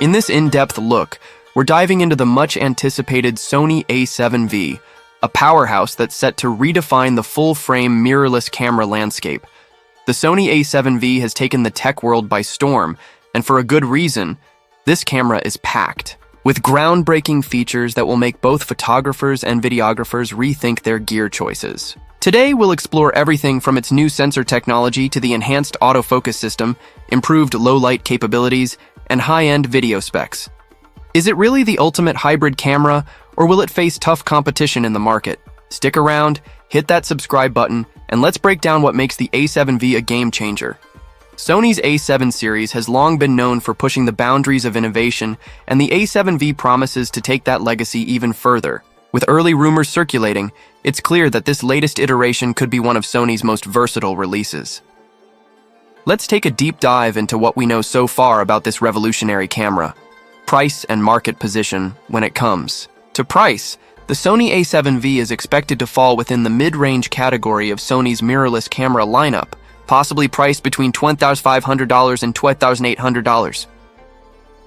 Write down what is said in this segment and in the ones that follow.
In this in-depth look, we're diving into the much-anticipated Sony A7V, a powerhouse that's set to redefine the full-frame mirrorless camera landscape. The Sony A7V has taken the tech world by storm, and for a good reason. This camera is packed with groundbreaking features that will make both photographers and videographers rethink their gear choices. Today, we'll explore everything from its new sensor technology to the enhanced autofocus system, improved low-light capabilities, and high-end video specs. Is it really the ultimate hybrid camera, or will it face tough competition in the market? Stick around, hit that subscribe button, and let's break down what makes the A7V a game-changer. Sony's A7 series has long been known for pushing the boundaries of innovation, and the A7V promises to take that legacy even further. With early rumors circulating, it's clear that this latest iteration could be one of Sony's most versatile releases. Let's take a deep dive into what we know so far about this revolutionary camera. Price and market position when it comes to price. The Sony A7V is expected to fall within the mid-range category of Sony's mirrorless camera lineup, possibly priced between $12,500 and $12,800.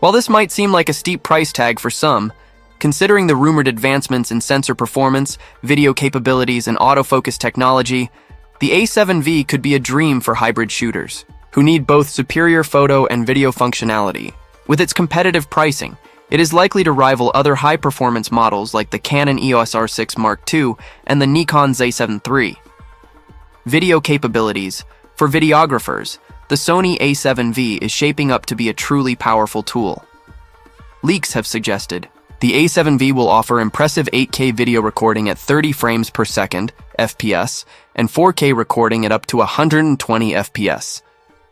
While this might seem like a steep price tag for some, considering the rumored advancements in sensor performance, video capabilities, and autofocus technology, the A7V could be a dream for hybrid shooters who need both superior photo and video functionality. With its competitive pricing, it is likely to rival other high-performance models like the Canon EOS R6 Mark II and the Nikon Z7 III. Video capabilities. For videographers, the Sony A7V is shaping up to be a truly powerful tool. Leaks have suggested the A7V will offer impressive 8K video recording at 30 frames per second, FPS, and 4K recording at up to 120 FPS.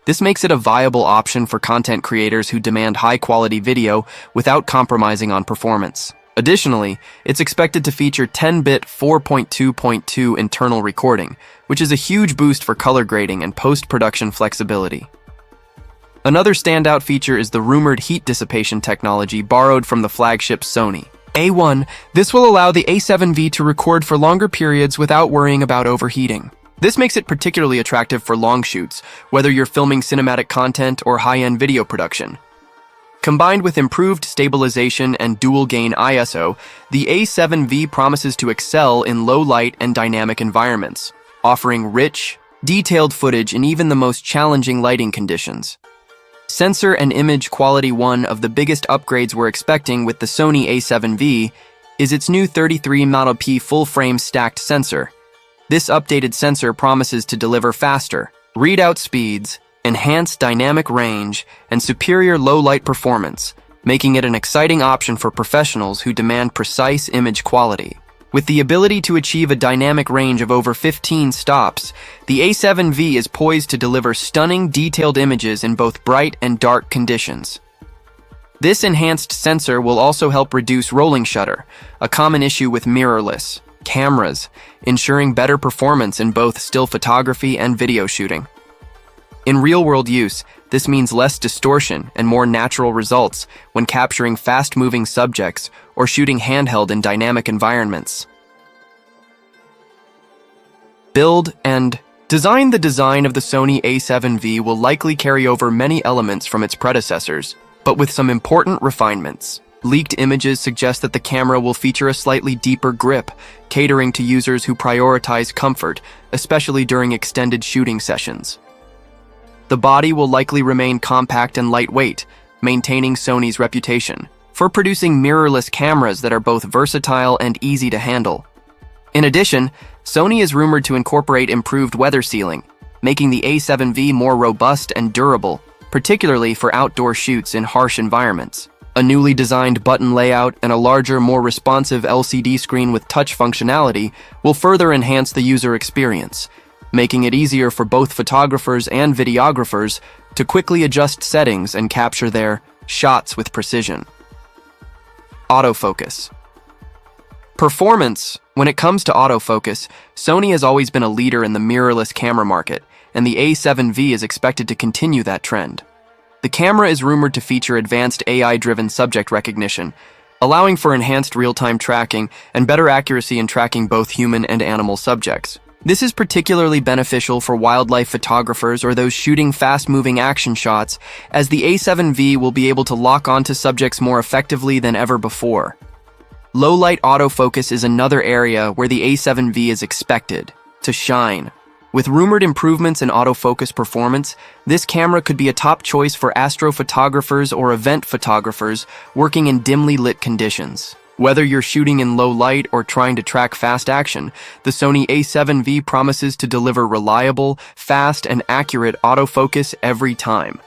This makes it a viable option for content creators who demand high-quality video without compromising on performance. Additionally, it's expected to feature 10-bit 4.2.2 internal recording, which is a huge boost for color grading and post-production flexibility. Another standout feature is the rumored heat dissipation technology borrowed from the flagship Sony A1. This will allow the A7V to record for longer periods without worrying about overheating. This makes it particularly attractive for long shoots, whether you're filming cinematic content or high-end video production. Combined with improved stabilization and dual-gain ISO, the A7V promises to excel in low-light and dynamic environments, offering rich, detailed footage in even the most challenging lighting conditions. Sensor and image quality. One of the biggest upgrades we're expecting with the Sony A7V is its new 33MP full-frame stacked sensor. This updated sensor promises to deliver faster readout speeds, enhanced dynamic range, and superior low-light performance, making it an exciting option for professionals who demand precise image quality. With the ability to achieve a dynamic range of over 15 stops, the A7V is poised to deliver stunning, detailed images in both bright and dark conditions. This enhanced sensor will also help reduce rolling shutter, a common issue with mirrorless cameras, ensuring better performance in both still photography and video shooting. In real-world use, this means less distortion and more natural results when capturing fast-moving subjects or shooting handheld in dynamic environments. Build and design. The design of the Sony A7V will likely carry over many elements from its predecessors, but with some important refinements. Leaked images suggest that the camera will feature a slightly deeper grip, catering to users who prioritize comfort, especially during extended shooting sessions. The body will likely remain compact and lightweight, maintaining Sony's reputation for producing mirrorless cameras that are both versatile and easy to handle. In addition, Sony is rumored to incorporate improved weather sealing, making the A7V more robust and durable, particularly for outdoor shoots in harsh environments. A newly designed button layout and a larger, more responsive LCD screen with touch functionality will further enhance the user experience, making it easier for both photographers and videographers to quickly adjust settings and capture their shots with precision. Autofocus. Performance. When it comes to autofocus, Sony has always been a leader in the mirrorless camera market, and the A7V is expected to continue that trend. The camera is rumored to feature advanced AI-driven subject recognition, allowing for enhanced real-time tracking and better accuracy in tracking both human and animal subjects. This is particularly beneficial for wildlife photographers or those shooting fast-moving action shots, as the A7V will be able to lock onto subjects more effectively than ever before. Low-light autofocus is another area where the A7V is expected to shine. With rumored improvements in autofocus performance, this camera could be a top choice for astrophotographers or event photographers working in dimly lit conditions. Whether you're shooting in low light or trying to track fast action, the Sony A7V promises to deliver reliable, fast, and accurate autofocus every time.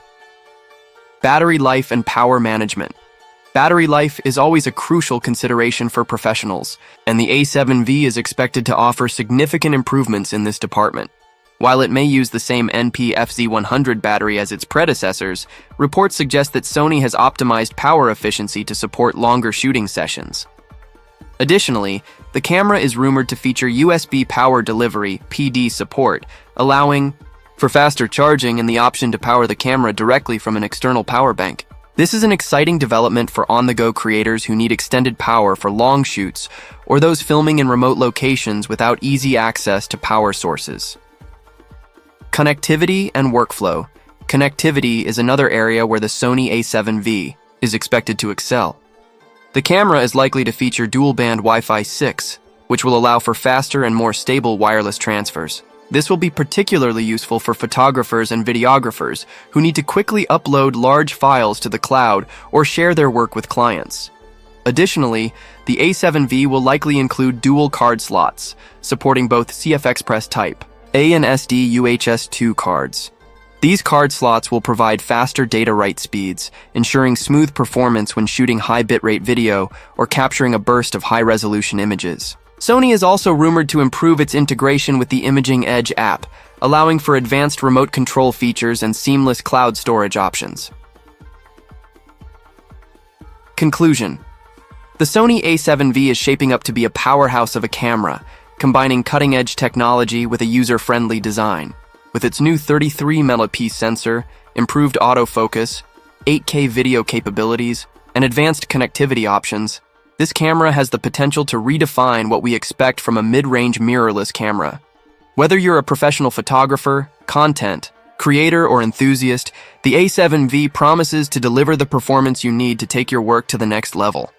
Battery life and power management. Battery life is always a crucial consideration for professionals, and the A7V is expected to offer significant improvements in this department. While it may use the same NP-FZ100 battery as its predecessors, reports suggest that Sony has optimized power efficiency to support longer shooting sessions. Additionally, the camera is rumored to feature USB power delivery (PD) support, allowing for faster charging and the option to power the camera directly from an external power bank. This is an exciting development for on-the-go creators who need extended power for long shoots or those filming in remote locations without easy access to power sources. Connectivity and workflow. Connectivity is another area where the Sony A7V is expected to excel. The camera is likely to feature dual-band Wi-Fi 6, which will allow for faster and more stable wireless transfers. This will be particularly useful for photographers and videographers who need to quickly upload large files to the cloud or share their work with clients. Additionally, the A7V will likely include dual card slots, supporting both CF Express Type A and SD UHS-2 cards. These card slots will provide faster data write speeds, ensuring smooth performance when shooting high bitrate video or capturing a burst of high-resolution images. Sony is also rumored to improve its integration with the Imaging Edge app, allowing for advanced remote control features and seamless cloud storage options. Conclusion. The Sony A7V is shaping up to be a powerhouse of a camera, combining cutting-edge technology with a user-friendly design. With its new 33-megapixel sensor, improved autofocus, 8K video capabilities, and advanced connectivity options, this camera has the potential to redefine what we expect from a mid-range mirrorless camera. Whether you're a professional photographer, content creator, or enthusiast, the A7V promises to deliver the performance you need to take your work to the next level.